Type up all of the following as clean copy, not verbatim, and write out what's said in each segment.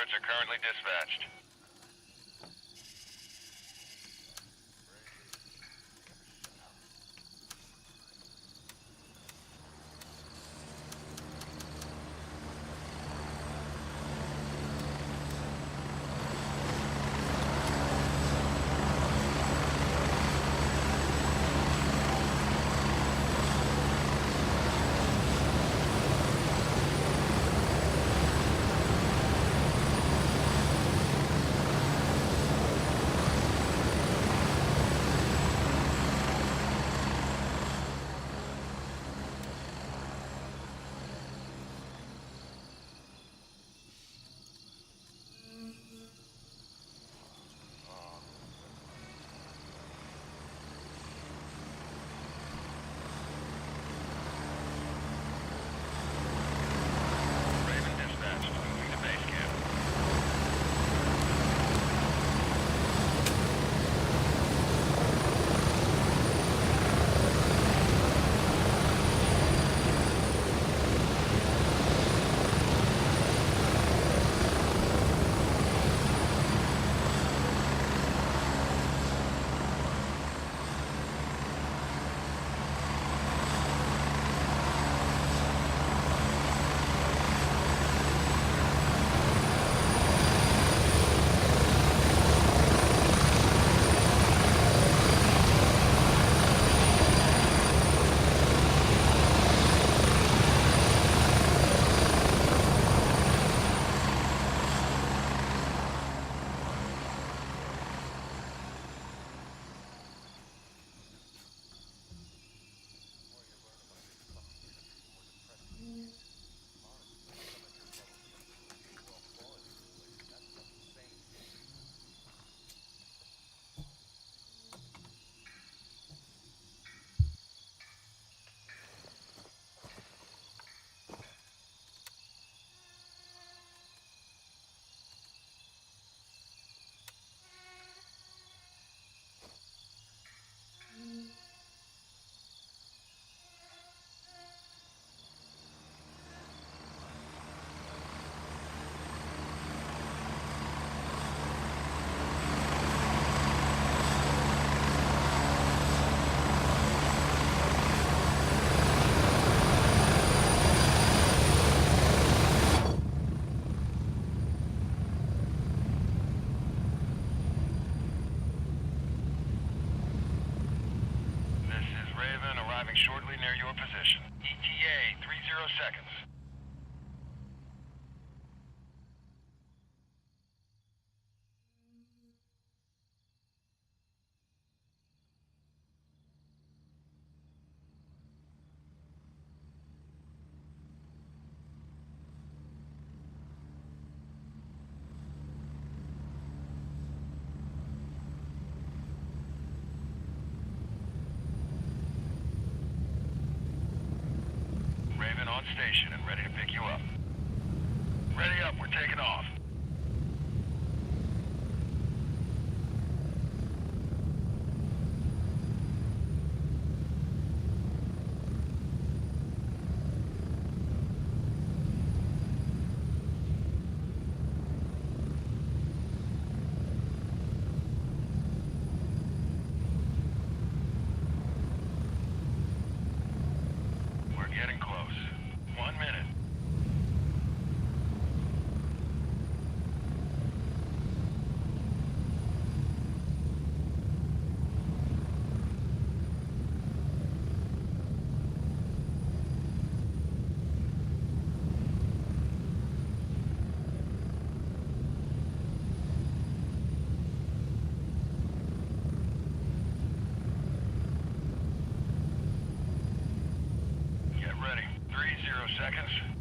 turrets are currently dispatched. Arriving shortly near your position. ETA 30 seconds. Raven on station and ready to pick you up. Ready up, we're taking off. We're getting close. 1 minute. Get ready. 30 seconds.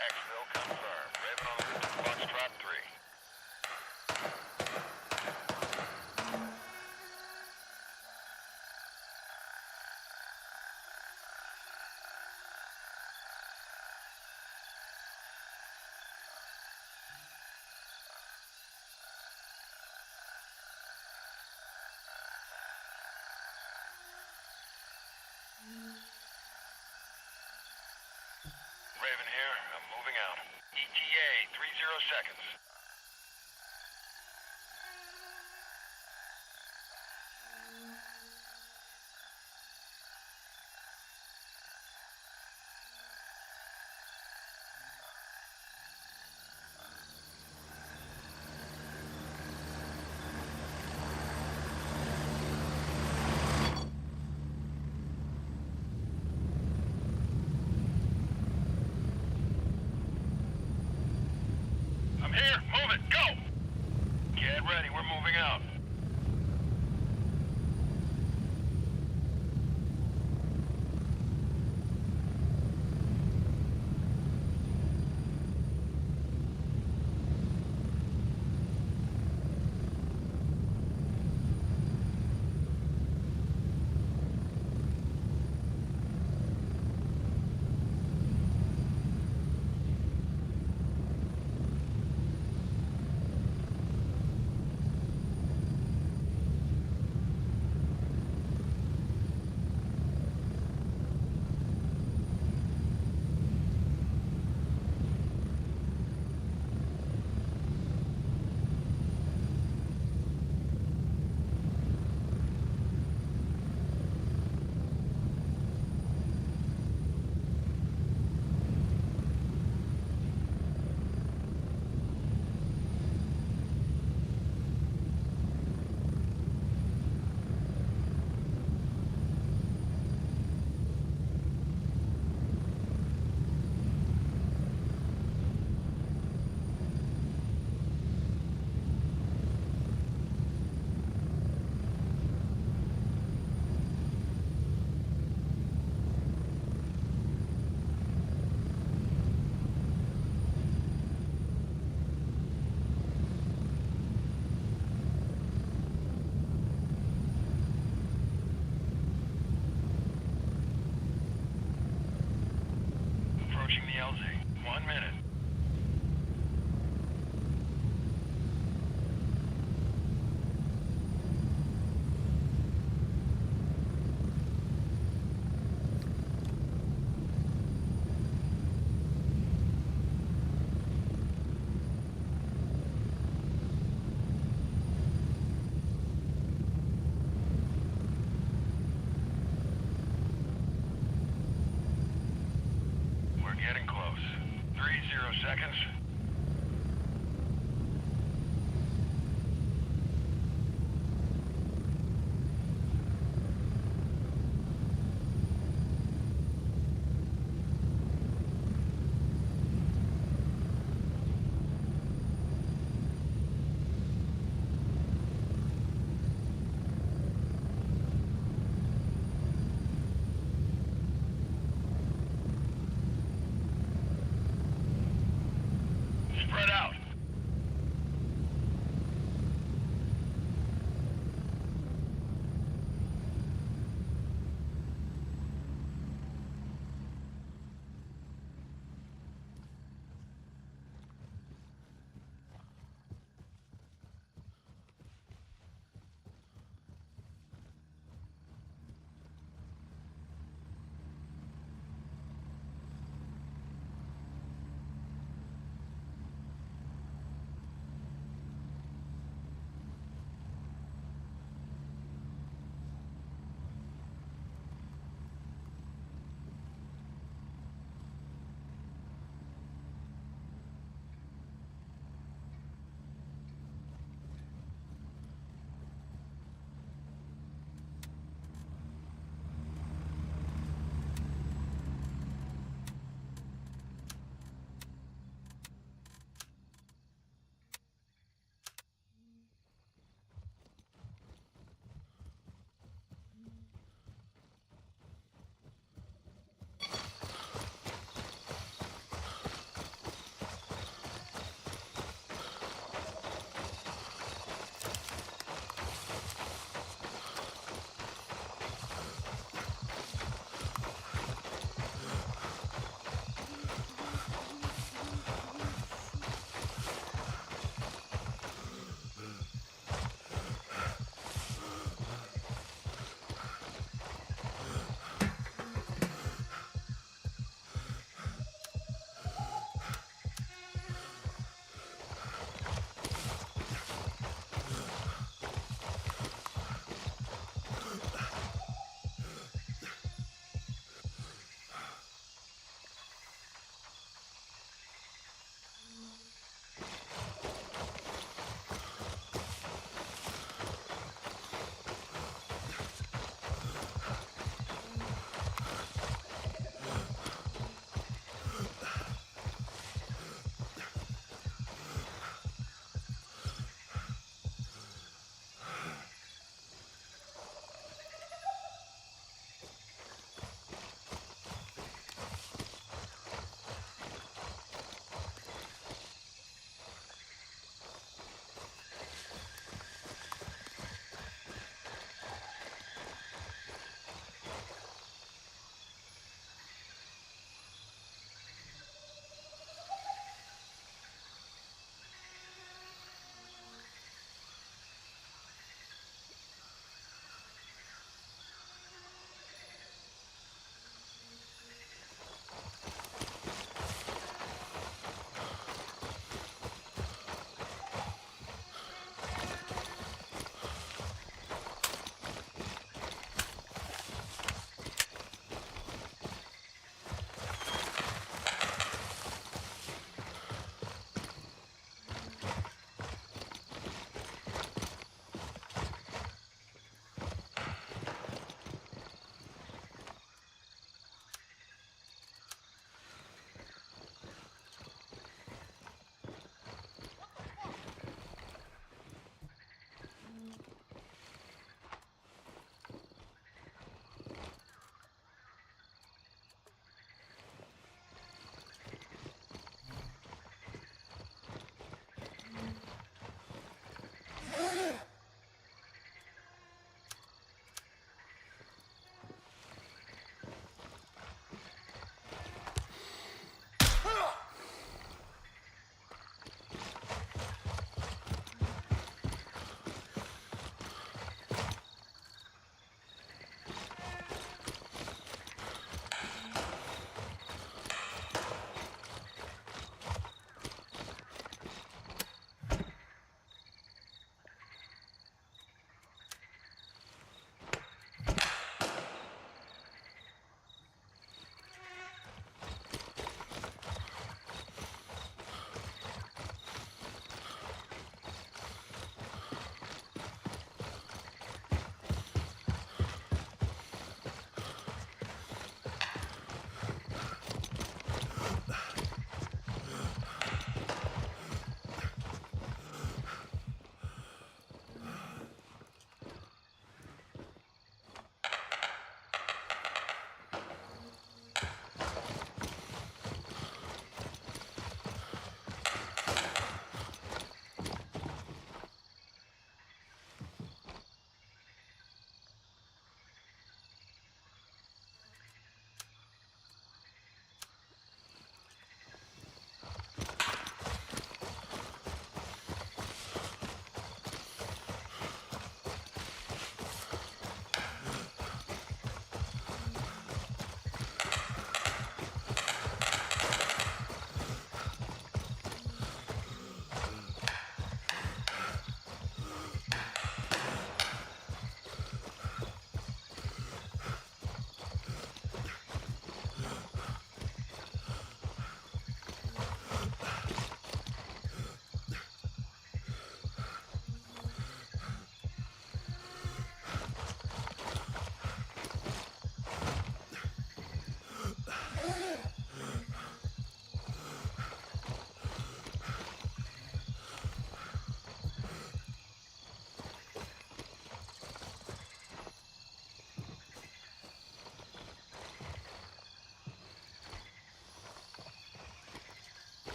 Exfil confirmed. Raven on the route to Foxtrot 3. Raven here. I'm moving out. ETA 30 seconds. I'm here. Move it. Go. Get ready. We're moving out. Approaching the LZ. 1 minute. We're getting close. 30 seconds.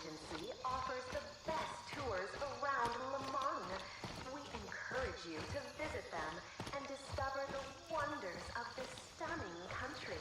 Agency offers the best tours around Le Mans. We encourage you to visit them and discover the wonders of this stunning country.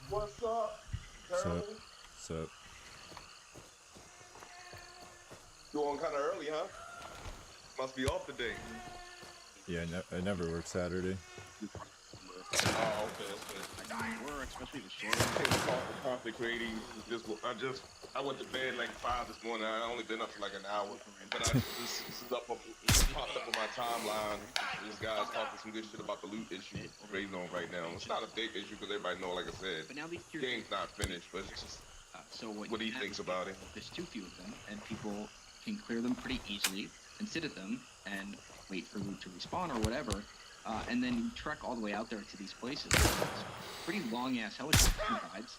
What's up, Carolyn? So You on kind of early, huh? Must be off today. yeah, I never work Saturday. Oh, okay. Work, especially the short. Conflict creating. I went to bed like 5 this morning. I only been up for like an hour, but this is popped up on my timeline. This guy's talking some good shit about the loot issue raised on right now. It's not a big issue because everybody know, like I said, But now these the game's not finished. But it's just so what he thinks about it. There's too few of them, and people can clear them pretty easily and sit at them and wait for loot to respawn or whatever. And then you trek all the way out there to these places. It's pretty long ass helicopter rides,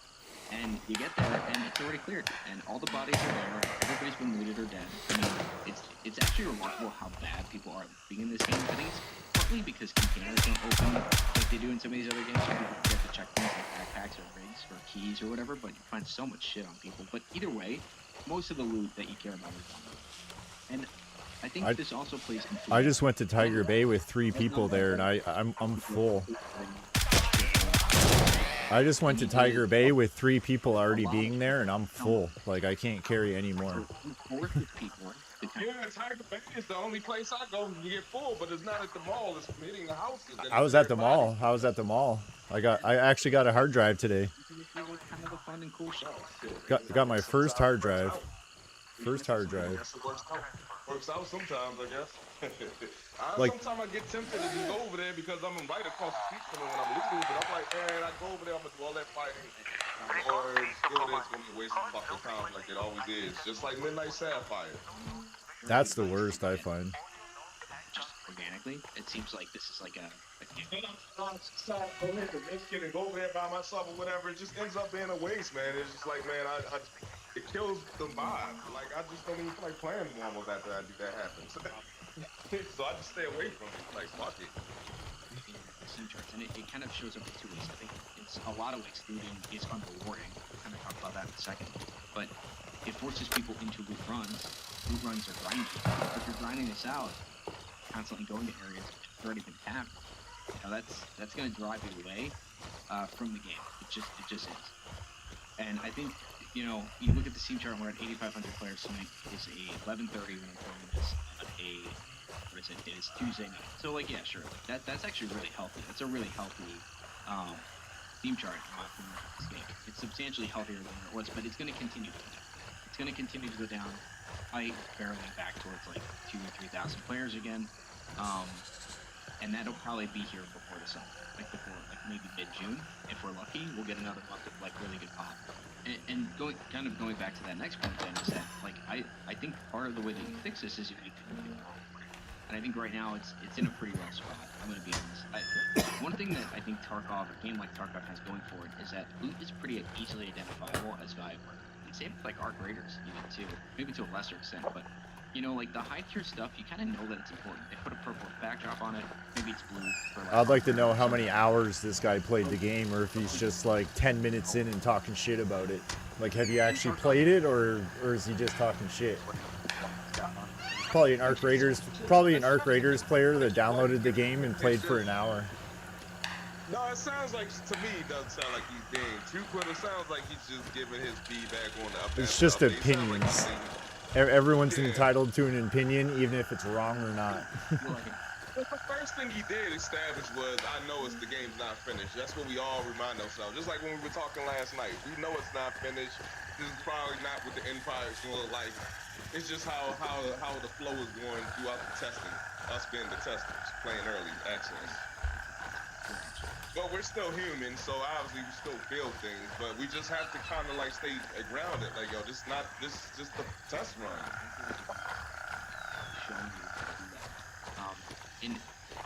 and you get there and it's already cleared, and all the bodies are there. Everybody's been looted or dead. I mean, it's actually remarkable how bad people are being in this game. I think it's partly because containers don't open like they do in some of these other games. So people get to check things like backpacks or rigs or keys or whatever, but you find so much shit on people. But either way, most of the loot that you care about is on them. And I think this also plays into I just went to Tiger Bay with 3 people there, and I'm full. I just went to Tiger Bay with 3 people already being there, and I'm full. Like, I can't carry any more. Yeah, Tiger Bay is the only place I go. You get full, but it's not at the mall. It's hitting the houses. I was at the mall. I actually got a hard drive today. Got my first hard drive. Works out sometimes, I guess. Sometimes I get tempted to just go over there because I'm right across the street from them when I'm looting, but I'm like, man, I go over there, I'm gonna do all that fighting, or still it's gonna be a waste of fucking time like it always is. Just like Midnight Sapphire. That's the worst, I find. Just organically, it seems like this is like a and go over there by myself or whatever. It just ends up being a waste, man. It's just like, man, it kills the vibe. Like, I just don't even feel like playing almost after that happens. So I just stay away from it. Like, fuck it. And it kind of shows up in 2 ways. I think it's a lot of ways looting is unrewarding. We'll kind of talk about that in a second. But it forces people into loot runs. Loot runs are grindy. If you're grinding this out, constantly going to areas that have already been tapped, that's going to drive you away from the game. It just is. And I think, you look at the Steam chart, we're at 8,500 players tonight. It's a 11:30 when we're filming this on it is Tuesday night. So, like, yeah, sure. That's actually really healthy. That's a really healthy Steam chart for this game. It's substantially healthier than it was, but it's going to continue to go down. It's going to continue to go down. Barreling back towards, like, 2,000 or 3,000 players again. And that'll probably be here before the summer. Like, maybe mid-June. If we're lucky, we'll get another month of, like, really good pop. And going back to that next point then is that, like, I think part of the way that you fix this is you make it more rewarding. And I think right now it's in a pretty rough spot. I'm going to be honest. One thing that I think a game like Tarkov has going for it is that loot is pretty easily identifiable as valuable. And same with, like, Arc Raiders, even too. Maybe to a lesser extent, but like the high tier stuff, you kind of know that it's important. They put a purple backdrop on it. Maybe it's blue. I'd like to know how many hours this guy played the game, or if he's just like 10 minutes in and talking shit about it. Like, have you actually played it, or is he just talking shit? Probably an Arc Raiders player that downloaded the game and played for an hour. No, it sounds like, to me, it doesn't sound like he's being too quick. It sounds like he's just giving his feedback on the update. It's just opinions. Everyone's entitled to an opinion, even if it's wrong or not. The first thing he did establish was, I know the game's not finished. That's what we all remind ourselves. Just like when we were talking last night. We know it's not finished. This is probably not what the Empire's going to look like. It's just how the flow is going throughout the testing. Us being the testers, playing early access. But we're still human, so obviously we still feel things, but we just have to kind of like stay grounded. Like, yo, this is just the test run. And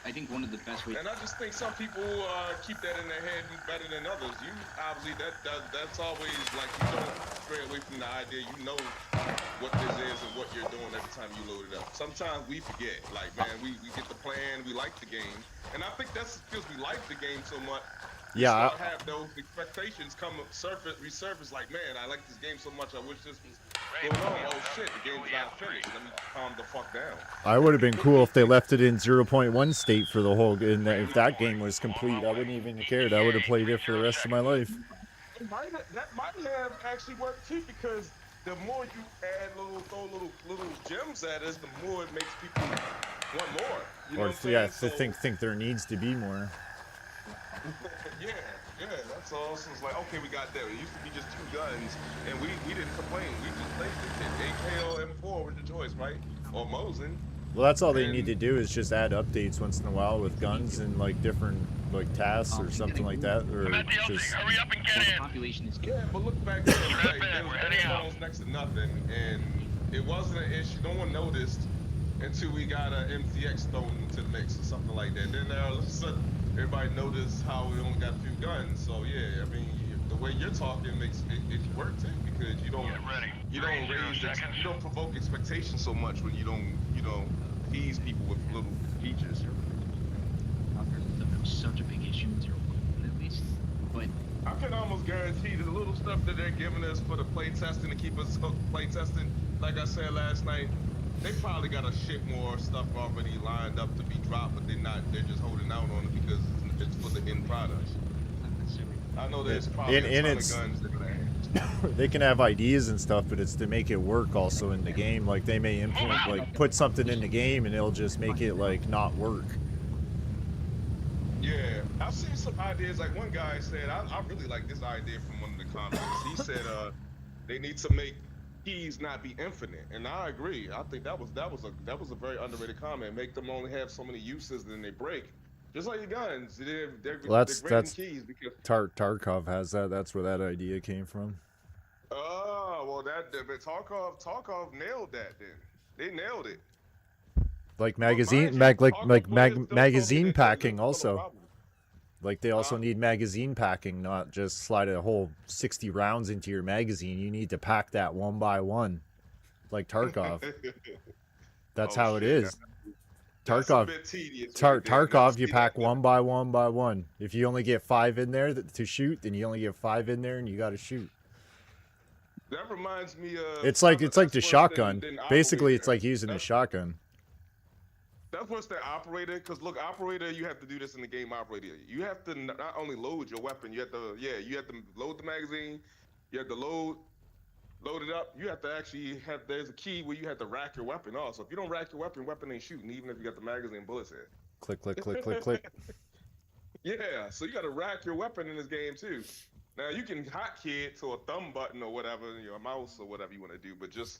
I think one of the best ways. And I just think some people keep that in their head better than others. You obviously that's always like, you don't stray away from the idea. You know what this is and what you're doing every time you load it up. Sometimes we forget. Like, man, we get the plan. We like the game. And I think that's because we like the game so much. Yeah. I have those expectations resurface like, man, I like this game so much. I wish this was going on? Oh shit, the game's not finished. Let me calm the fuck down. I would have been cool if they left it in 0.1 state for the whole. And if that game was complete, I wouldn't even cared. I would have played it for the rest of my life. That might have actually worked too, because the more you add throw little gems at us, the more it makes people want more. You know Or what I'm yeah, saying? to think there needs to be more. Yeah, that's all. So it's like, okay, we got that. It used to be just 2 guns, and we didn't complain. We just played it. AK or M4 was your choice, right? Or Mosin. Well, that's all they need to do is just add updates once in a while with guns and like different like tasks or something like that, or I'm at the LZ. just. Hurry up and get Well, the in. population is Yeah, but look back then, like, bad. there was We're heading out. almost next to nothing, and it wasn't an issue. No one noticed until we got an MTX thrown into the mix or something like that. Then all of a sudden, everybody noticed how we only got a few guns. So yeah, I mean, the way you're talking makes it work too, because you don't Get ready. you don't 30 raise seconds. you don't provoke expectations so much when you don't tease people with little features. That was such a big issue in 0.1 at least. But I can almost guarantee the little stuff that they're giving us for the play testing to keep us play testing, like I said last night, they probably got a shit more stuff already lined up to be dropped, but they're just holding out on it because it's for the end product. not necessarily. I know there's probably And a ton it's- of guns that are They can have ideas and stuff, but it's to make it work also in the game. Like they may implement, like put something in the game, and it'll just make it like not work. Yeah, I've seen some ideas. Like one guy said, I really like this idea from one of the comments. He said, they need to make keys not be infinite, and I agree. I think that was a very underrated comment. Make them only have so many uses, and then they break. Just like your guns, they're Well, great that's in keys because. Tarkov has that. That's where that idea came from. Oh well, but Tarkov nailed that. Then they nailed it. Like Well, magazine, mind you, like Tarkov players still told me magazine that packing there's still a also. problem. Like they also need magazine packing, not just slide a whole 60 rounds into your magazine. You need to pack that one by one, like Tarkov. That's Oh, how it shit. is. That's a Tarkov, bit tedious right there. Tarkov, you See, pack one by one by one. If you only get 5 in there to shoot, then you only get 5 in there, and you got to shoot. That reminds me of. It's like the that's worse shotgun. than Basically, it's operator. like using a That's- shotgun. That's what's the operator, because look, operator, you have to do this in the game. Operator, you have to not only load your weapon, you have to load the magazine, you have to load it up. You have to actually have. There's a key where you have to rack your weapon also. If you don't rack your weapon ain't shooting, even if you got the magazine bullets in. Click, click, click, click, click. Yeah, so you got to rack your weapon in this game too. Now you can hotkey it to a thumb button or whatever, your mouse or whatever you want to do, but just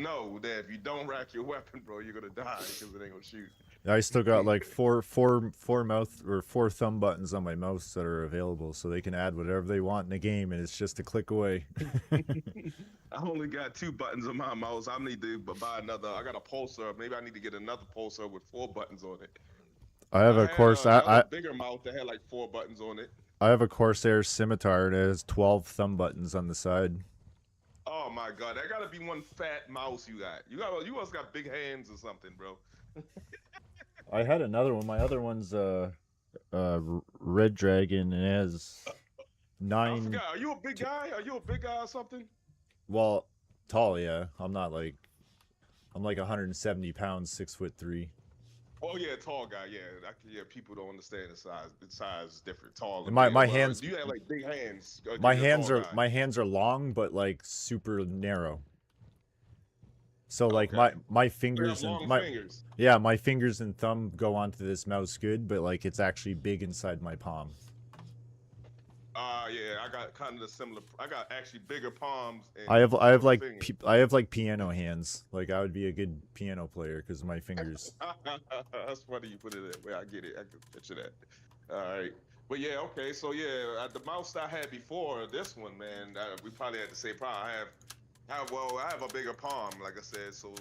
know that if you don't rack your weapon, bro, you're gonna die because it ain't gonna shoot. I still got like four mouth or 4 thumb buttons on my mouse that are available, so they can add whatever they want in the game, and it's just a click away. I only got 2 buttons on my mouse. I need to buy another. I got a pulsar. Maybe I need to get another pulsar with 4 buttons on it. I have a another bigger mouse that had like 4 buttons on it. I have a Corsair scimitar that has 12 thumb buttons on the side. Oh my god, that gotta be one fat mouse you got. You must got big hands or something, bro. I had another one. My other one's Red Dragon, and it has I 9. forgot. Are you a big guy? Are you a big guy or something? Well, tall, yeah. I'm not like. I'm like 170 pounds, 6'3". Oh yeah, tall guy. Yeah, people don't understand the size. The size is different. Tall. My Well, hands- You have like big hands. My You're a hands tall are guy. long, but like super narrow. So like Okay. my You have fingers long and fingers. my fingers and thumb go onto this mouse good, but like it's actually big inside my palm. Yeah, I got kind of the similar. I got actually bigger palms. And I have like fingers. I have like piano hands. Like I would be a good piano player because my fingers. That's funny you put it that way. I get it. I can picture that. All right. But yeah, okay. So yeah, the mouse I had before this one, man, we probably had the same problem. I have a bigger palm, like I said. So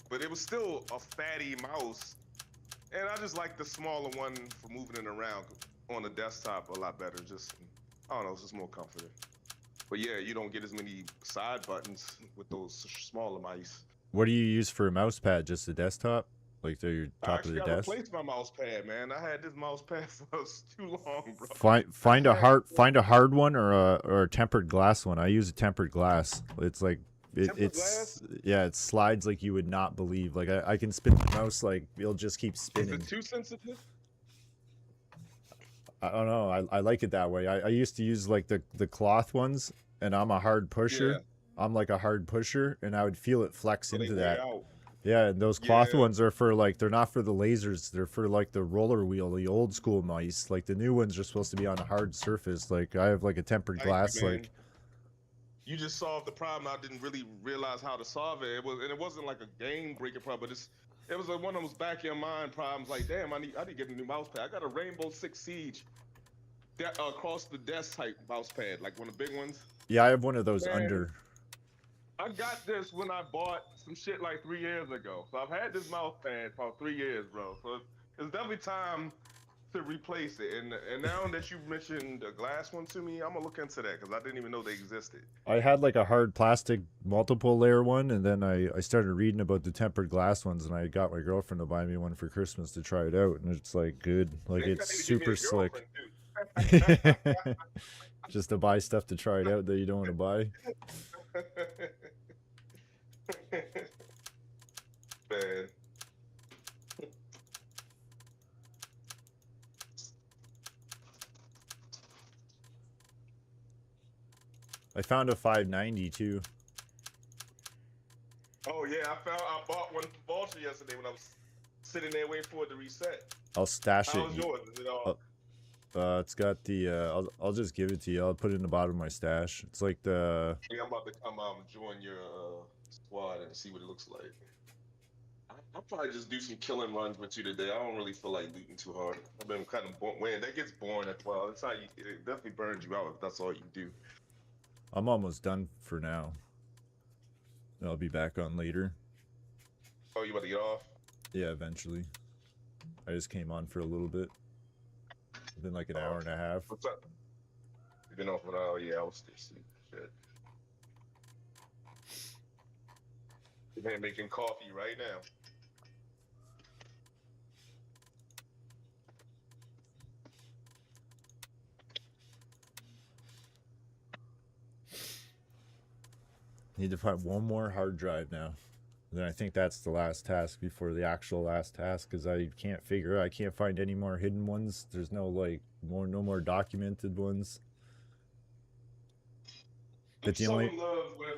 but it was still a fatty mouse, and I just like the smaller one for moving it around on the desktop a lot better. Just I don't know, it's just more comforting. But yeah, you don't get as many side buttons with those smaller mice. What do you use for a mouse pad? Just the desktop, like the I top of actually the gotta desk. replace my mouse pad, man. I had this mouse pad for too long, bro. Find a hard one or a tempered glass one. I use a tempered glass. It's like Tempered glass? Yeah, it slides like you would not believe. Like I can spin the mouse, like it'll just keep Is spinning. it too sensitive? I don't know. I like it that way. I used to use like the cloth ones, and I'm a hard pusher. Yeah. I'm like a hard pusher, and I would feel it flex So they into wear that. out. Yeah, and those cloth Yeah. ones are for like, they're not for the lasers. They're for like the roller wheel, the old school mice. Like the new ones are supposed to be on a hard surface. Like I have like a tempered Thank you, glass. man. Like You just solved the problem. I didn't really realize how to solve it. It wasn't like a game breaking problem, but it was one of those back of your mind problems. Like, damn, I need to get a new mouse pad. I got a Rainbow Six Siege across the desk type mouse pad, like one of the big ones. yeah, I have one of those Man. under. I got this when I bought some shit like 3 years ago. So I've had this mouse pad for 3 years, bro. So it's definitely time to replace it. And now that you mentioned a glass one to me, I'm gonna look into that because I didn't even know they existed. I had like a hard plastic multiple layer one, and then I started reading about the tempered glass ones, and I got my girlfriend to buy me one for Christmas to try it out, and it's like good. Like Man, it's you gotta super give me a slick. girlfriend, Just to buy stuff to try it out that you don't want to buy. too. Man. I found a 590 too. Oh yeah, I bought one from Vulture yesterday when I was sitting there waiting for it to reset. I'll stash How it. was yours? Is it all? It's got the I'll just give it to you. I'll put it in the bottom of my stash. It's like the Yeah, I'm about to come join your squad and see what it looks like. I'll probably just do some killing runs with you today. I don't really feel like looting too hard. I've been kind of when that gets boring at 12. That's how it definitely burns you out if that's all you do. I'm almost done for now. I'll be back on later. Oh, you about to get off? Yeah, eventually. I just came on for a little bit. It's been like an hour and a half. What's up? You've been off for an hour? Yeah, I was still asleep. Shit. You've been making coffee right now. Need to find one more hard drive now. Then I think that's the last task before the actual last task, because I can't find any more hidden ones. There's no like no more documented ones. But the I'm so only in love with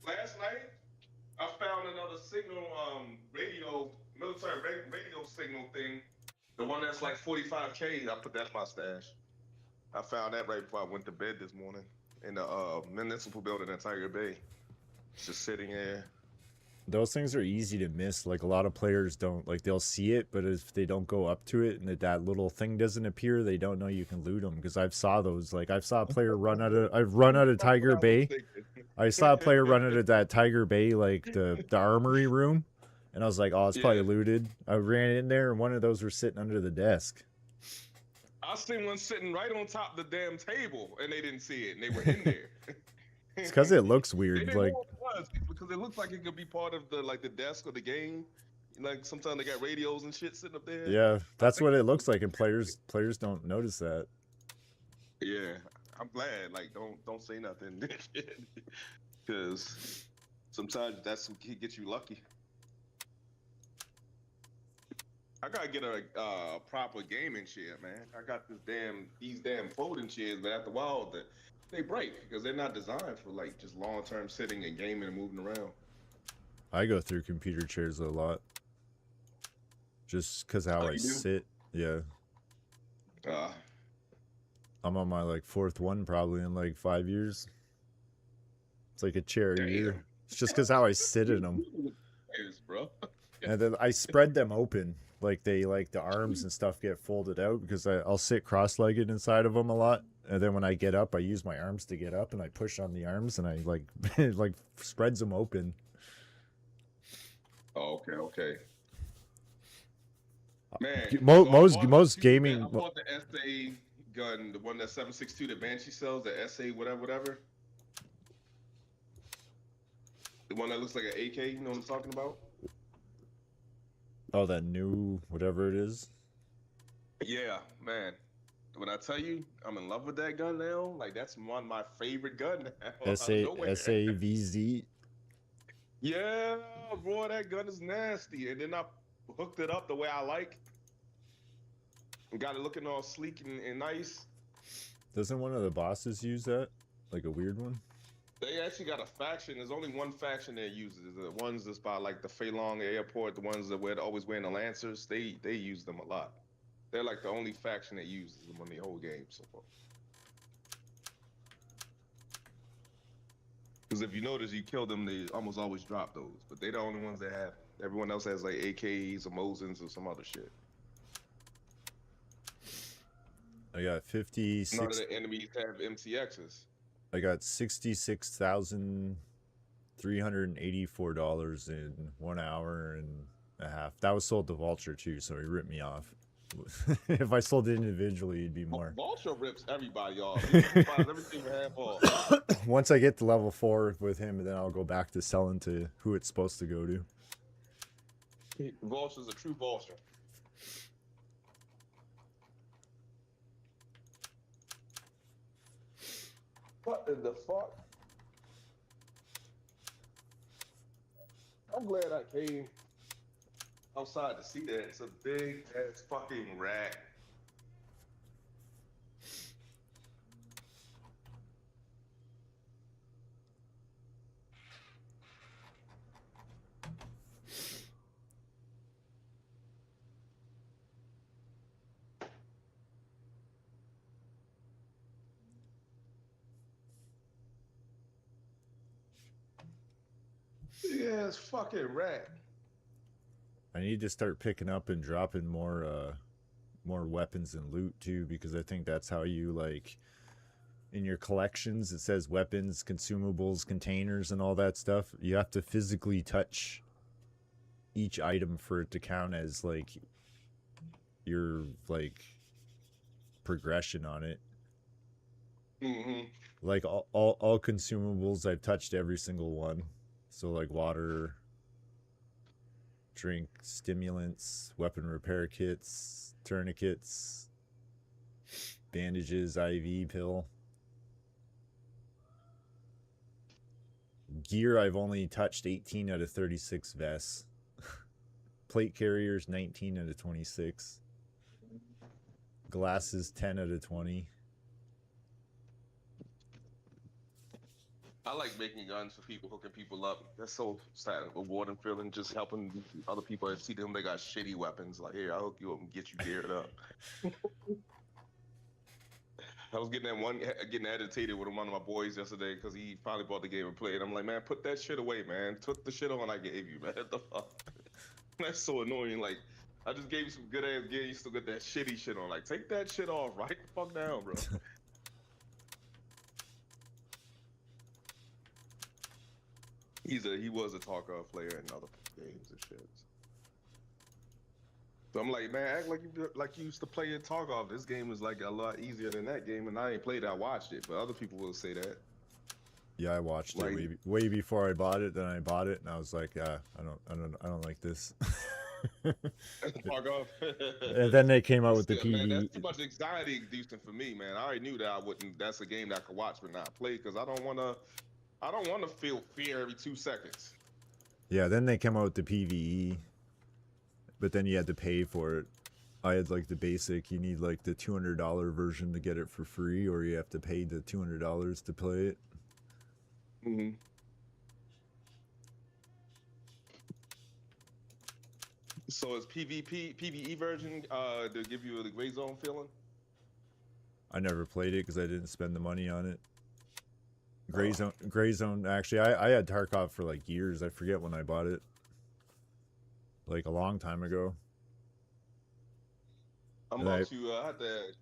last night I found another signal military radio signal thing. The one that's like 45K, I put that in my stash. I found that right before I went to bed this morning in the municipal building in Tiger Bay. It's just sitting there. those things are easy to miss. Like a lot of players don't, like they'll see it, but if they don't go up to it and that little thing doesn't appear, they don't know you can loot them. Because I've saw those. Like I've saw a player I've run out of Tiger Bay. I saw a player run out of that Tiger Bay, like the armory room, and I was like, oh, it's probably looted. I ran in there, and one of those were sitting under the desk. I seen one sitting right on top of the damn table, and they didn't see it, and they were in there. It's because it looks They weird. didn't Like know what it was because it looks like it could be part of the desk of the game. Like sometimes they got radios and shit sitting up there. yeah, that's what it looks like, and players don't notice that. Yeah, I'm glad. Like don't say nothing, because sometimes that's what can get you lucky. I gotta get a proper gaming chair, man. I got these damn folding chairs, but after a while they break because they're not designed for like just long term sitting and gaming and moving around. I go through computer chairs a lot, just because how I You do? sit. Yeah, Uh, I'm on my like fourth one probably in like 5 years. It's like a chair a year. Damn. It's just because how I sit in them. Chairs, bro. And then I spread them open, like the arms and stuff get folded out because I'll sit cross-legged inside of them a lot. And then when I get up, I use my arms to get up, and I push on the arms, and I like it like spreads them open. Oh, okay. Man, Most gaming. I bought the SA gun, the one that 7.62 that Banshee sells, the SA whatever. The one that looks like an AK, you know what I'm talking about? Oh, that new whatever it is. Yeah, man. When I tell you I'm in love with that gun now, like that's one of my favorite gun now. out of nowhere. SAVZ. Yeah, boy, that gun is nasty. And then I hooked it up the way I like and got it looking all sleek and nice. Doesn't one of the bosses use that? Like a weird one? They actually got a faction. There's only one faction that uses it. The ones that's by like the Feilong Airport, the ones that we're always wearing the Lancers. They use them a lot. They're like the only faction that uses them on the whole game so far. Because if you notice, you kill them, they almost always drop those. But they're the only ones that have. Everyone else has like AKs or Mosins or some other shit. I got None of 56. the enemies have MCXs. I got $66,384 in 1 hour and a half. That was sold to Vulture too, so he ripped me off. If I sold it individually, it'd be more. Vulture rips everybody off. He buys everything for half off. Once I get to level 4 with him, then I'll go back to selling to who it's supposed to go to. Vulture's a true vulture. What in the fuck? I'm glad I came outside to see that. It's a big ass fucking rat. Big ass fucking rat. I need to start picking up and dropping more weapons and loot too, because I think that's how you, like, in your collections it says weapons, consumables, containers, and all that stuff. You have to physically touch each item for it to count as like your like progression on it. Mm-hmm. Like all consumables, I've touched every single one. So like water, drink, stimulants, weapon repair kits, tourniquets, bandages, IV pill. Gear, I've only touched 18 out of 36 vests. Plate carriers, 19 out of 26. Glasses, 10 out of 20. I like making guns for people, hooking people up. That's so sad, rewarding feeling, just helping other people. I see them, they got shitty weapons. Like, here, I'll hook you up and get you geared up. I was getting agitated with one of my boys yesterday because he finally bought the game and played. I'm like, man, put that shit away, man. Took the shit on I gave you, man. What the fuck? That's so annoying. Like, I just gave you some good ass gear. You still got that shitty shit on. Like, take that shit off right the fuck down, bro. He was a Tarkov player in other games and shit. So I'm like, man, act like you used to play in Tarkov. This game is like a lot easier than that game, and I ain't played it. I watched it, but other people will say that. Yeah, I watched it way before I bought it. Then I bought it, and I was like, I don't like this. Tarkov. And then they came out with the Still, man, PvE. that's too much anxiety inducing for me, man. I already knew that I wouldn't. That's a game that I could watch but not play because I don't want to feel fear every 2 seconds. Yeah, then they came out with the PvE, but then you had to pay for it. I had like the basic. You need like the $200 version to get it for free, or you have to pay the $200 to play it. Mm-hmm. So is PvE version to give you the gray zone feeling? I never played it because I didn't spend the money on it. Gray Zone. Actually, I had Tarkov for like years. I forget when I bought it. Like a long time ago. I'm gonna have to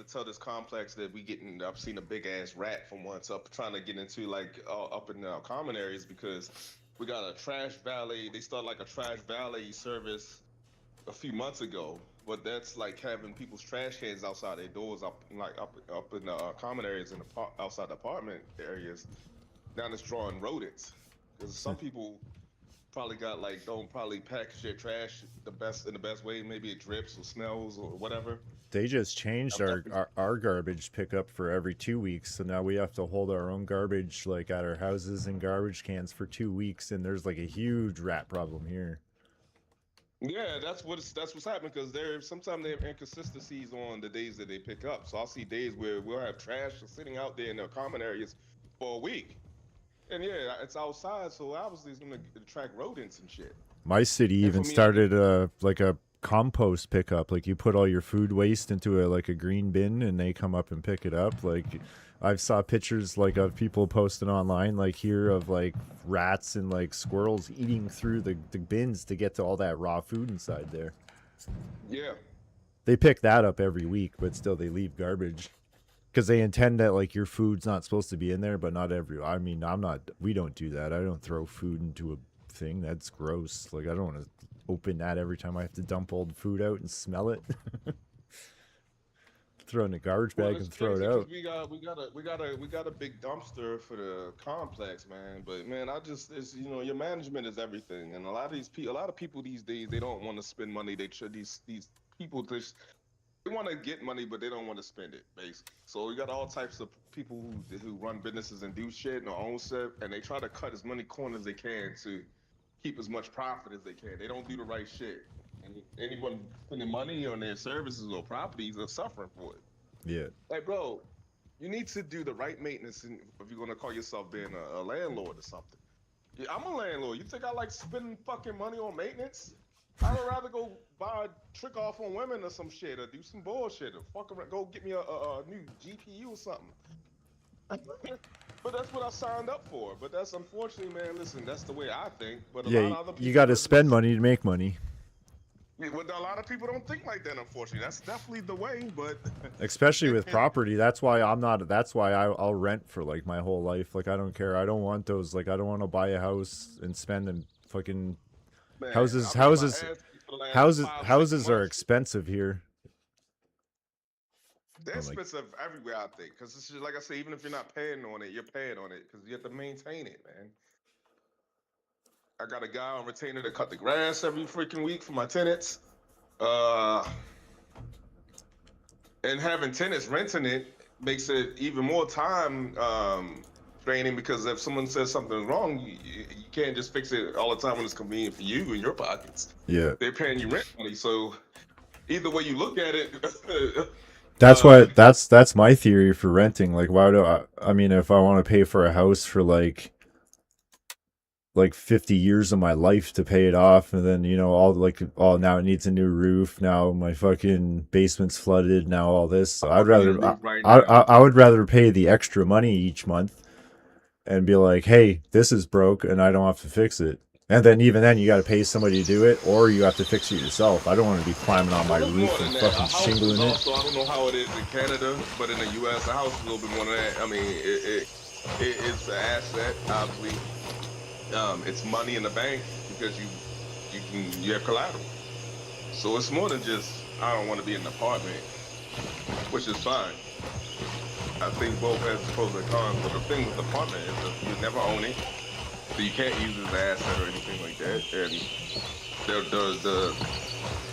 tell this complex that I've seen a big ass rat from once up trying to get into like up in the common areas because we got a trash valley. They started like a trash valley service a few months ago, but that's like having people's trash cans outside their doors up in the common areas and outside the apartment areas. Now it's drawing rodents because some people probably got like don't probably package their trash in the best way. Maybe it drips or smells or whatever. They just changed I'm definitely- our garbage pickup for every 2 weeks, so now we have to hold our own garbage like at our houses in garbage cans for 2 weeks, and there's like a huge rat problem here. Yeah, that's what's happening because sometimes they have inconsistencies on the days that they pick up. So I'll see days where we'll have trash sitting out there in the common areas for a week, and yeah, it's outside, so obviously it's gonna attract rodents and shit. My city And for even me, started like a compost pickup. Like you put all your food waste into a green bin, and they come up and pick it up. Like I've saw pictures like of people posting online like here of like rats and like squirrels eating through the bins to get to all that raw food inside there. yeah, They pick that up every week, but still they leave garbage because they intend that like your food's not supposed to be in there, but not every. I mean, we don't do that. I don't throw food into a thing. That's gross. Like I don't want to open that every time I have to dump old food out and smell it. Throw it in a garbage bag it's and throw it crazy 'cause out. we got a big dumpster for the complex, man. But man, it's your management is everything, and a lot of people these days they don't want to spend money. These people just they want to get money, but they don't want to spend it, basically. So we got all types of people who run businesses and do shit and own stuff, and they try to cut as many corners as they can to keep as much profit as they can. They don't do the right shit, and anyone spending money on their services or properties are suffering for it. Yeah. Like, bro, you need to do the right maintenance if you're gonna call yourself being a landlord or something. Yeah, I'm a landlord. You think I like spending fucking money on maintenance? I would rather go buy a trick off on women or some shit, or do some bullshit, or fuck around, go get me a new GPU or something. But that's what I signed up for. But that's unfortunately, man. Listen, that's the way I think. But a lot Yeah, of other people, you got to spend money to make money. Well, a lot of people don't think like that. Unfortunately, that's definitely the way. But Especially with property. That's why I'll rent for like my whole life. Like I don't care. I don't want those. Like I don't want to buy a house and spend and fucking man, houses. I've been my ass for the last 5-6 Houses are months. expensive here. They're I'm like- expensive everywhere, I think, because it's just like I say, even if you're not paying on it, you're paying on it because you have to maintain it, man. I got a guy on retainer to cut the grass every freaking week for my tenants. And having tenants renting it makes it even more time draining because if someone says something's wrong, you can't just fix it all the time when it's convenient for you and your pockets. Yeah. They're paying you rent money, so either way you look at it. That's my theory for renting. Like why do I mean if I want to pay for a house for like 50 years of my life to pay it off, and then all now it needs a new roof, now my fucking basement's flooded, now all this, so I would rather pay the extra money each month and be like, hey, this is broke and I don't have to fix it, and then even then you got to pay somebody to do it or you have to fix it yourself. I don't want to be climbing on my roof and fucking shingling it. Also, I don't know how it is in Canada, but in the US a house is a little bit more than that. I mean it's an asset, obviously. It's money in the bank because you have collateral. So it's more than just I don't want to be in an apartment, which is fine. I think both has pros and cons, but the thing with the apartment is that you never own it, so you can't use it as an asset or anything like that. And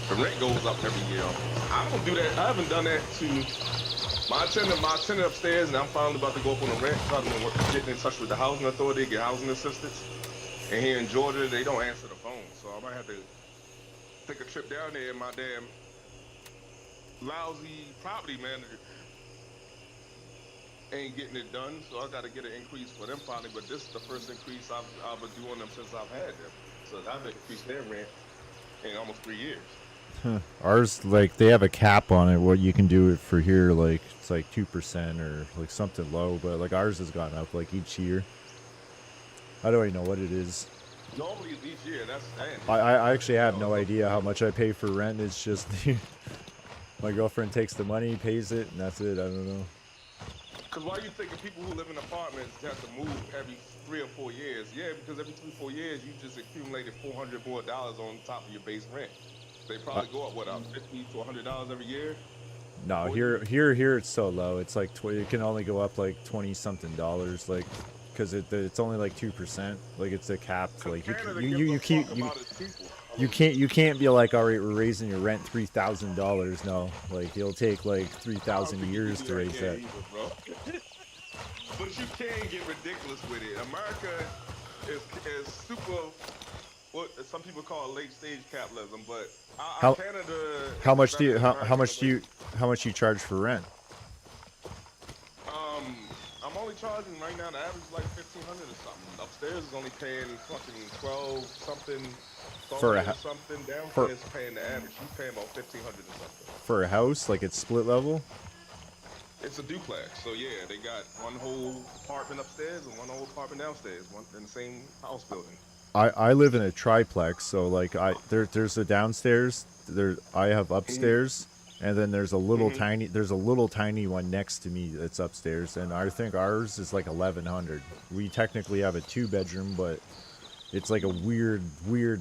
the rent goes up every year. I don't do that. I haven't done that to my tenant upstairs, and I'm finally about to go up on the rent. So I've been getting in touch with the housing authority, get housing assistance. And here in Georgia, they don't answer the phone, so I might have to take a trip down there. And my damn lousy property manager ain't getting it done, so I got to get an increase for them finally. But this is the first increase I've been doing them since I've had them. So I've increased their rent in almost 3 years. Ours, like, they have a cap on it, what you can do it for here, like, it's like 2% or like something low, but like ours has gone up like each year. I don't even know what it is. Normally it's each year, that's standard. I actually have no idea how much I pay for rent. It's just my girlfriend takes the money, pays it, and that's it. I don't know. Because why you thinking people who live in apartments have to move every 3 or 4 years? Yeah, because every 3 or 4 years you just accumulated $400 more on top of your base rent. They probably go up $50 to $100 every year. No, here it's so low. It's like it can only go up like $20 something, like because it's only like 2%. Like it's a capped. Like Canada you gives a keep fuck about its people. you can't be like, all right, we're raising your rent $3,000. No, like it'll take like 3,000 years to raise that. Either, bro. But you can get ridiculous with it. America is super. What some people call late stage capitalism, but Canada. How much do you charge for rent? I'm only charging right now. The average is like 1,500 or something. Upstairs is only paying fucking 12 something. For a something. Downstairs is paying the average. You paying about 1,500 or something. For a house, like it's split level. It's a duplex, so yeah, they got one whole apartment upstairs and one whole apartment downstairs, one in the same house building. I live in a triplex, so like there's a downstairs, I have upstairs, and then there's a little tiny one next to me that's upstairs, and I think ours is like 1,100. We technically have a 2-bedroom, but it's like a weird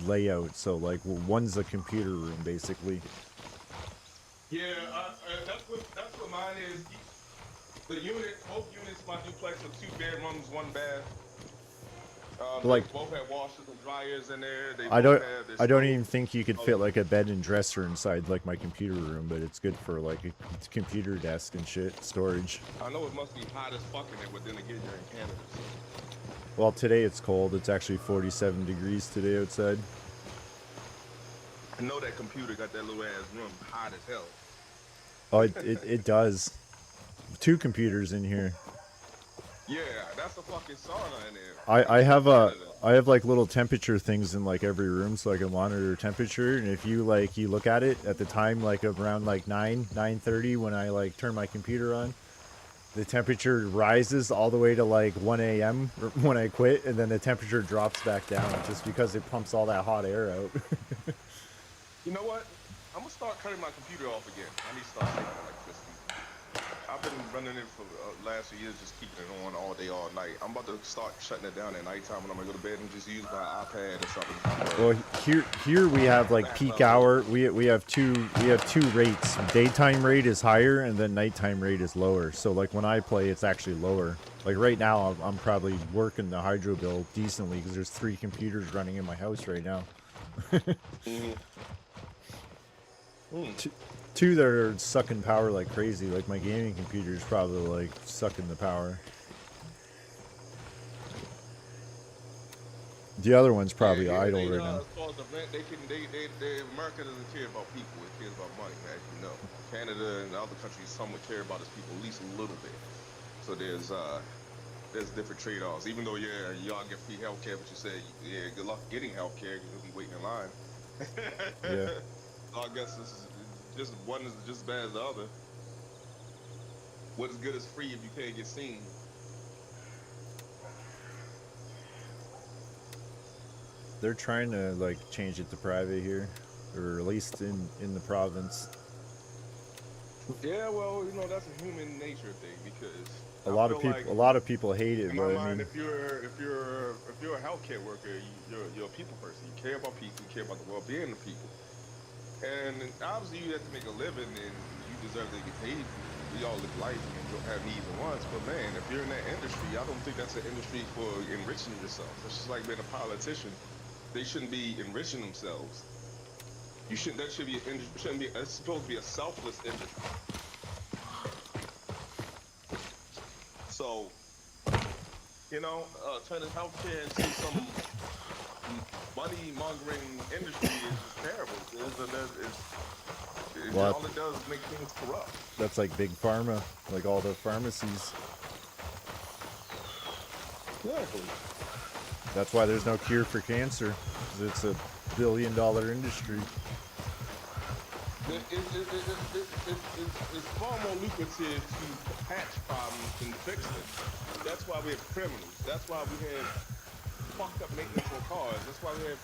layout. So like one's a computer room basically. Yeah, that's what mine is. Both units, my duplex are 2 bedrooms, 1 bath. Like they both have washers and dryers in there. I don't even think you could fit like a bed and dresser inside like my computer room, but it's good for like a computer desk and shit storage. I know it must be hot as fuck in there, but then again, you're in Canada. So. Well, today it's cold. It's actually 47 degrees today outside. I know that computer got that little ass room hot as hell. Oh, it does. 2 computers in here. Yeah, that's a fucking sauna in there. I have like little temperature things in like every room, so I can monitor temperature. And if you look at it at the time, like around like 9:30 when I like turn my computer on, the temperature rises all the way to like 1 a.m. when I quit, and then the temperature drops back down just because it pumps all that hot air out. You know what? I'm gonna start cutting my computer off again. I need to start taking electricity. I've been running it for last few years, just keeping it on all day, all night. I'm about to start shutting it down at nighttime when I'm gonna go to bed and just use my iPad or something. Well, here we have like peak hour. We have two rates. Daytime rate is higher, and then nighttime rate is lower. So like when I play, it's actually lower. Like right now, I'm probably working the hydro bill decently because there's 3 computers running in my house right now. Two that are sucking power like crazy. Like my gaming computer is probably like sucking the power. The other one's probably idle right now. America doesn't care about people; it cares about money, as you know. Canada and other countries somewhat care about its people at least a little bit. So there's different trade-offs. Even though y'all get free healthcare, but you say good luck getting healthcare because you'll be waiting in line. Yeah. So I guess this is. Just one is just as bad as the other. What is good is free if you can't get seen. They're trying to like change it to private here, or at least in the province. Yeah, well, that's a human nature thing because a lot of people hate it. In my mind, if you're a healthcare worker, you're a people person. You care about people. You care about the well-being of people. And obviously you have to make a living and you deserve to get paid. We all live life and don't have needs and wants, but man, if you're in that industry, I don't think that's an industry for enriching yourself. It's just like being a politician. They shouldn't be enriching themselves. It's supposed to be a selfless industry. So, turning healthcare into some money-mongering industry is just terrible. All it does is make things corrupt. That's like big pharma, like all the pharmacies. Exactly. That's why there's no cure for cancer. It's a billion-dollar industry. It's far more lucrative to patch problems than fix them. That's why we have criminals. That's why we have fucked up maintenance on cars. That's why we have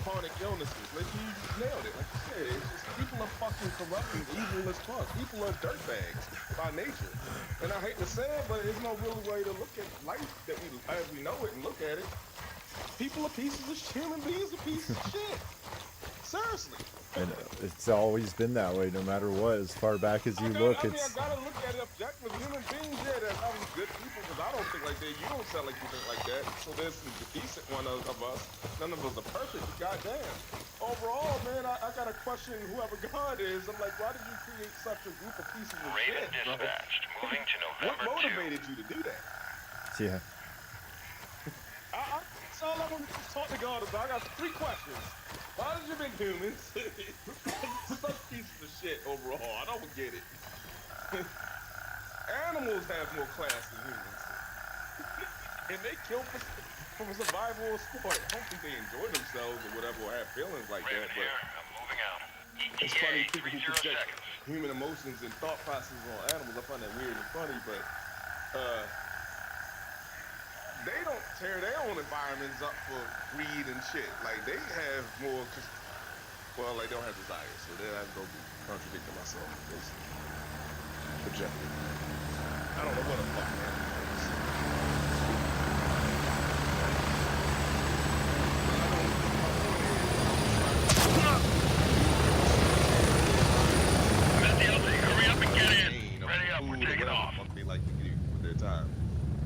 chronic illnesses. Like you nailed it. Like you said, it's just people are fucking corrupt and evil as fuck. People are dirtbags by nature. And I hate to say it, but there's no real way to look at life as we know it and look at it. People are pieces of human beings are pieces of shit. seriously. And it's always been that way, no matter what. As far back as you look, I it's gotta look at it objectively. Human beings, yeah, they're having good people, because I don't think like that. You don't sound like you think like that. So there's some decent one of us. None of us are perfect, but goddamn. Overall, man, I gotta question whoever God is. I'm like, why did you create such a group of pieces of Raven shit, bro? dispatched. Moving to What November 2. motivated you to do that? yeah. That's all I want to talk to God about. I got 3 questions. Why did you make humans such pieces of shit overall? I don't get it. Animals have more class than humans. And they kill from a survival sport. Hopefully they enjoy themselves or whatever, or have feelings like Raven that. here. But I'm moving out. it's funny ETA, people who 30 project seconds. human emotions and thought processes on animals. I find that weird and funny, but they don't tear their own environments up for greed and shit. Like they have more, well, like they don't have desire, so they have to go be contradicting myself. Projecting. I don't know what the fuck, man. Hurry up and get in. Ready up, we're taking off. What they like to do with their time,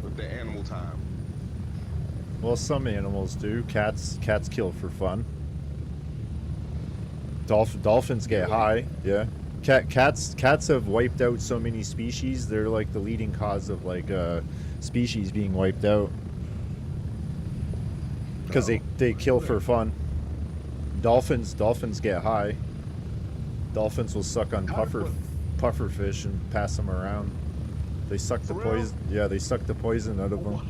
with their animal time. Well, some animals do. Cats kill for fun. Dolphins get high. Yeah. Cats have wiped out so many species. They're like the leading cause of like species being wiped out because they kill for fun. Dolphins get high. Dolphins will suck on puffer fish and pass them around. They suck the poison. Yeah, they suck the poison out of them.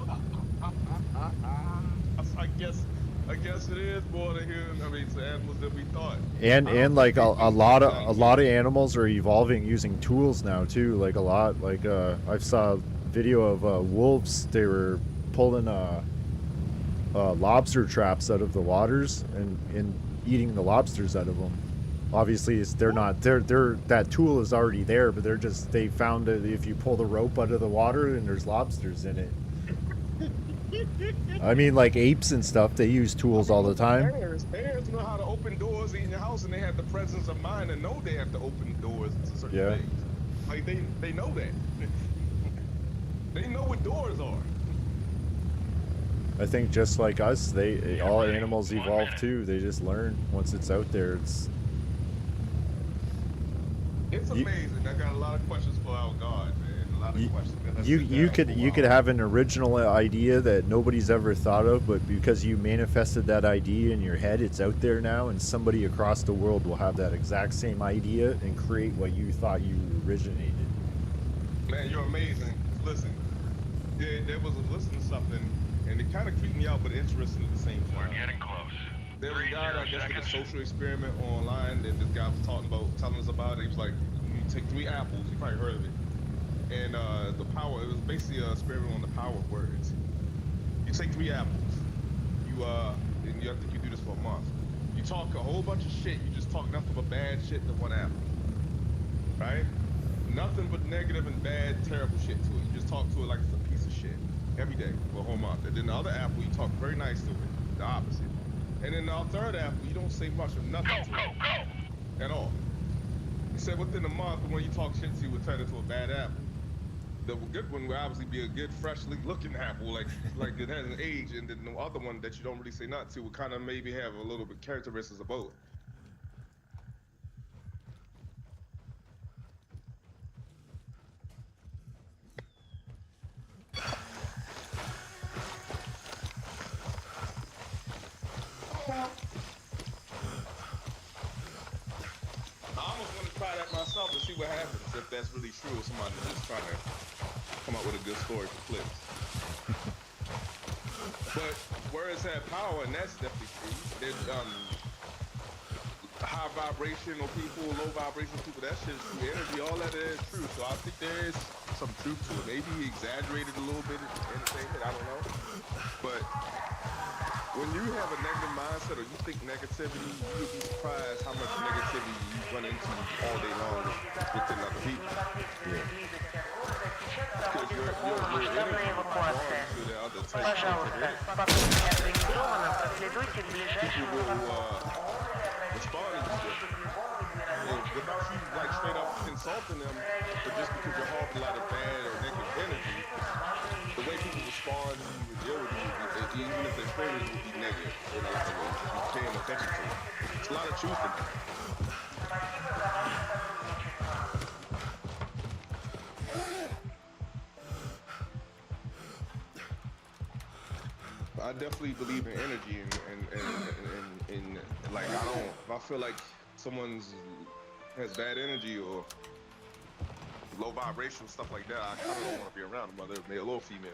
I guess it is more to human. I mean, it's animals than we thought. And like a lot of animals are evolving using tools now too. Like a lot. Like I saw a video of wolves. They were pulling lobster traps out of the waters and eating the lobsters out of them. Obviously, they're that tool is already there, but they found that if you pull the rope out of the water and there's lobsters in it. I mean, like apes and stuff, they use tools all the time. Bears know how to open doors in your house, and they have the presence of mind and know they have to open doors to certain things. Like they know that. They know what doors are. I think just like us, all animals evolve too. They just learn once it's out there. It's amazing. I got a lot of questions for our God, man. A lot of questions. You could have an original idea that nobody's ever thought of, but because you manifested that idea in your head, it's out there now, and somebody across the world will have that exact same idea and create what you thought you originated. Man, you're amazing. Listen, there was listening to something, and it kind of creeped me out, but interesting at the same time. We're getting close. There was a guy that I guess did a social experiment online that this guy was telling us about it. He was like, you take 3 apples, you probably heard of it. And the power, it was basically an experiment on the power of words. You take 3 apples, and I think you do this for a month. You talk a whole bunch of shit, you just talk nothing but bad shit to 1 apple. Right? Nothing but negative and bad, terrible shit to it. You just talk to it like it's a piece of shit. Every day for a whole month. And then the other apple, you talk very nice to it. The opposite. And then the 3rd apple, you don't say much or nothing to it. At all. He said within a month, when you talk shit to, it would turn into a bad apple. The good one would obviously be a good, freshly looking apple, like it has an age, and then the other one that you don't really say nothing to would kind of maybe have a little bit characteristics of both. Myself to see what happens, if that's really true, or somebody just trying to come up with a good story for clicks. But words have power, and that's definitely true. There's high vibrational people, low vibrational people, that shit's true. Energy, all that is true. So I think there is some truth to it. Maybe he exaggerated a little bit in entertainment, I don't know. But when you have a negative mindset or you think negativity, you'll be surprised how much negativity you run into all day long within other people. Yeah. Because your energy belongs to the other type of people will responding to different. And without you like straight up insulting them, but just because you're harboring a lot of bad or negative energy, the way people respond to you and deal with you, even if their feelings will be negative in a lot of ways, if you're paying attention to it. There's a lot of truth in that. I definitely believe in energy and like if I feel like someone's has bad energy or low vibration stuff like that, I kind of don't want to be around them, whether male or female.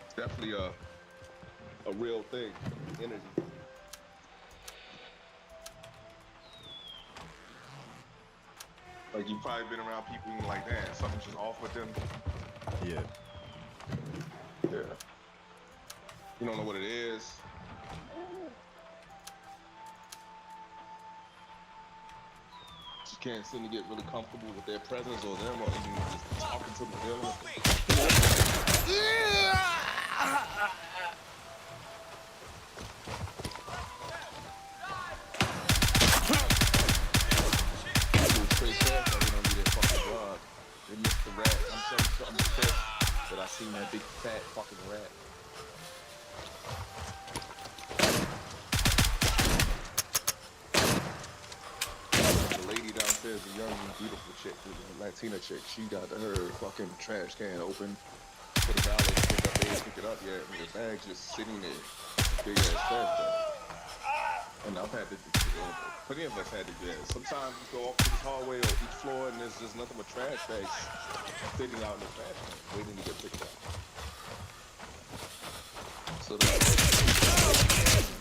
It's definitely a real thing, energy. Like you've probably been around people and you're like, damn, something's just off with them. Yeah. Yeah. You don't know what it is. Just can't seem to get really comfortable with their presence or them or even just talking to them. Dealing with straight fast, so they don't do their fucking job. They missed the rat. I'm pissed that I seen that big fat fucking rat. The lady downstairs, the young and beautiful chick, the Latina chick, she got her fucking trash can open for the valet to pick up. They didn't pick it up yet, and the bag's just sitting there. Big ass trash bag. And I've had to, plenty of us had to do that. Sometimes you go off to this hallway or each floor and there's just nothing but trash bags sitting out in the trash can, waiting to get picked up. So the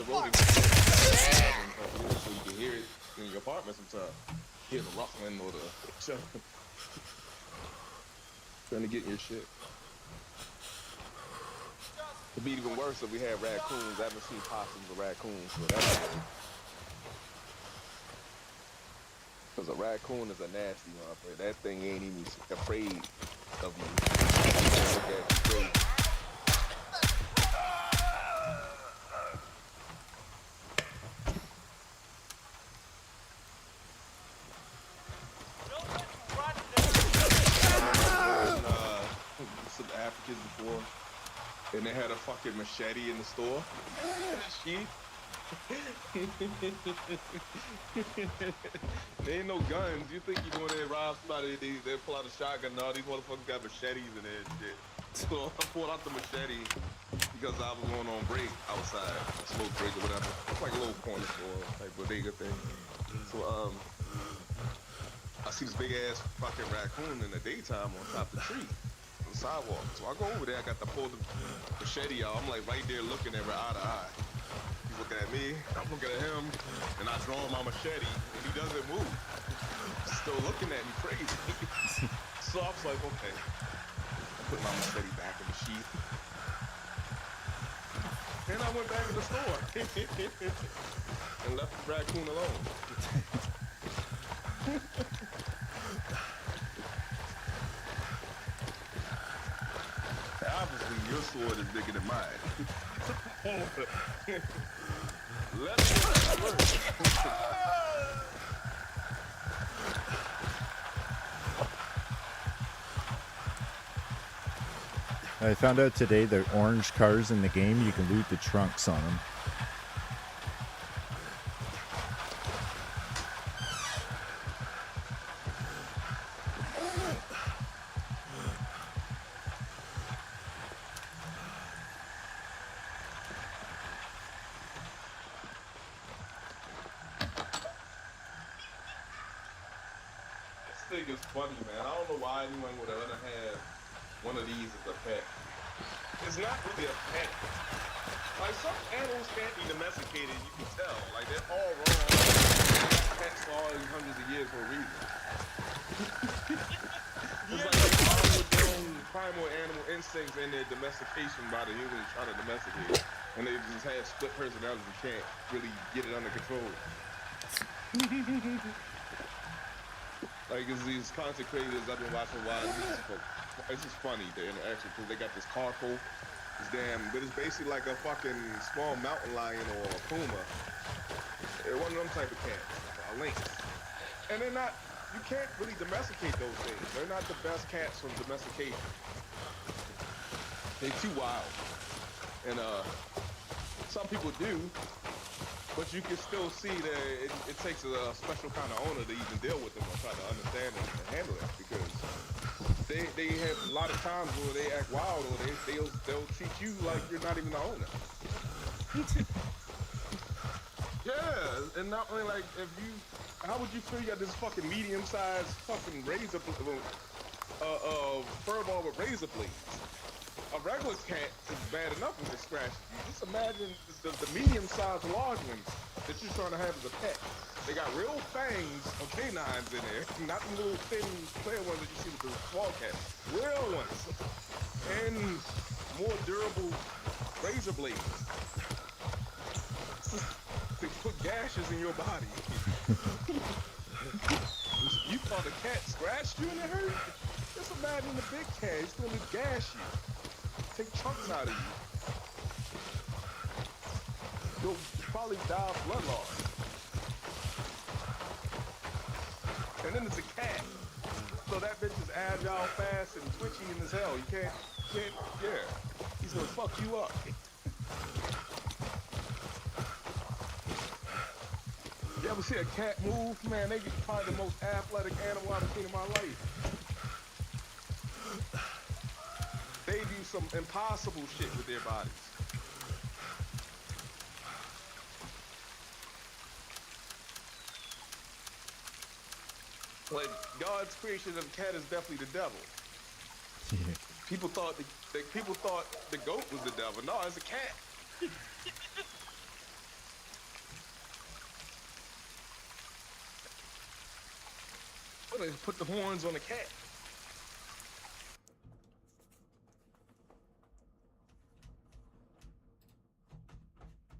roadie, so you can hear it in your apartment sometimes. Hear the rustling or the trying to get your shit. It'd be even worse if we had raccoons. I haven't seen possums or raccoons, so that's good. Because a raccoon is a nasty one. That thing ain't even afraid of you. Some Africans before, and they had a fucking machete in the store. There ain't no guns. You think you go in there and rob somebody, they pull out a shotgun. No, these motherfuckers got machetes in there and shit. So I pulled out the machete because I was going on break outside, a smoke break or whatever. It's like a little corner store type bodega thing. So I see this big ass fucking raccoon in the daytime on top of the tree, on the sidewalk. So I go over there, I got to pull the machete out. I'm like right there looking at her eye to eye. He's looking at me, I'm looking at him, and I draw my machete, and he doesn't move. He's still looking at me crazy. So I was like, okay. I put my machete back in the sheath. And I went back to the store. And left the raccoon alone. Obviously, your sword is bigger than mine. Let's work. I found out today that orange cars in the game, you can loot the trunks on them. This thing is funny, man. I don't know why anyone would ever have one of these as a pet. It's not really a pet. Like, some animals can't be domesticated, you can tell. Like, they're all wrong. Pets for all these hundreds of years for a reason. It's like they follow their own primal animal instincts and their domestication by the humans trying to domesticate it. And they just have split personalities and can't really get it under control. Like, it's these content creators I've been watching a while. It's just funny, the interaction, because they got this carpool But it's basically like a fucking small mountain lion or a puma. One of them type of cats, a lynx. And they're not, you can't really domesticate those things. They're not the best cats from domestication. They're too wild. And some people do, but you can still see that it takes a special kind of owner to even deal with them or try to understand and handle it, because they have a lot of times where they act wild, or they'll treat you like you're not even the owner. Yeah, and not only like, how would you feel you got this fucking medium-sized fucking razor, furball with razor blades? A regular cat is bad enough if it scratches you. Just imagine the medium-sized large ones that you're trying to have as a pet. They got real fangs of canines in there, not the little thin, clear ones that you see with the small cats. Real ones. And more durable razor blades. To put gashes in your body. You thought a cat scratched you and it hurt? Just imagine the big cat, he's gonna gash you. Take chunks out of you. You'll probably die of blood loss. And then it's a cat. So that bitch is agile, fast, and twitchy as hell. You can't, yeah. He's gonna fuck you up. You ever see a cat move? Man, they get probably the most athletic animal I've seen in my life. They do some impossible shit with their bodies. Like, God's creation of a cat is definitely the devil. People thought the goat was the devil. No, it's a cat. Put the horns on the cat.